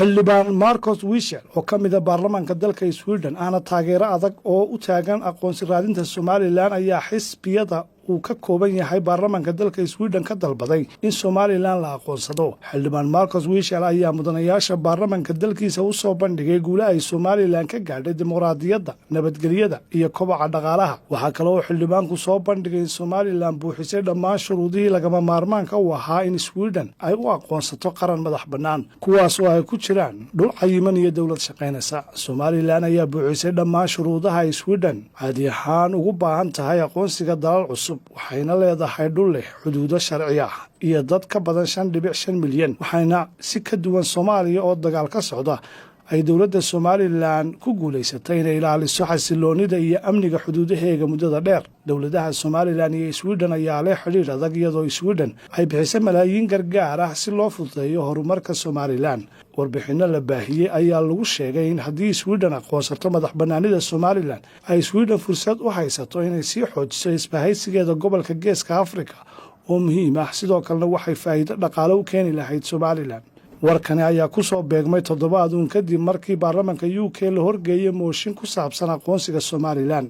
xildhibaan Marcus Wichel oo ka mid ah baarlamaanka dalka Sweden ana taageero adag oo u taagan aqoonsi raadinta Somaliland ayaa xisbiyada uu ka kooban yahay baarlamaanka dalka Sweden ka dalbaday in Somaliland la aqoonsado. xildhibaan Marcus Wichel ayaa mudanayaasha baarlamaanka dalkiisa u soo bandhigay guulaha ay Somaliland ka gaadhay dimuqraadiyadda, nabadgelyada iyo kobaca dhaqaalaha. Waxa kale oo xildhibaanku soo bandhigay in Somaliland buuxisay dhammaan shuruudihii lagama maarmaanka u ahaa in Sweden ay u aqoonsato qaran madax bannaan, kuwaas oo ay ku jiraan dhul cayiman iyo dawlad shaqaynaysa. Somaliland ayaa buuxisay dhammaan shuruudaha ay Sweden caadi ahaan ugu baahan tahay aqoonsiga dalal cusub, waxayna leedahay dhul leh xuduudo sharci ah iyo dad ka badan 5.5 milyan, waxayna si ka duwan Soomaaliya oo dagaal ka socda ay dawladda Somaliland ku guuleysatay inay ilaaliso xasiloonida iyo amniga xuduudaheega muddada dheer. dawladaha Somaliland iyo Sweden ayaa leh xiriir adag iyadoo Sweden ay bixisay malaayiin gargaar ah si loo fududeeyo horumarka Somaliland. warbixino la baahiyay ayaa lagu sheegay in haddii Sweden aqoonsato madax bannaanida Somaliland ay Sweden fursad u haysato inay sii xoojiso isbahaysigeeda gobolka Geeska Afrika oo muhiim ah, sidoo kalena waxay faa'iido dhaqaale u keeni lahayd Somaliland. warkani ayaa ku soo beegmay toddobaad uun kadib markii baarlamaanka UK la horgeeyay mooshin ku saabsan aqoonsiga Somaliland.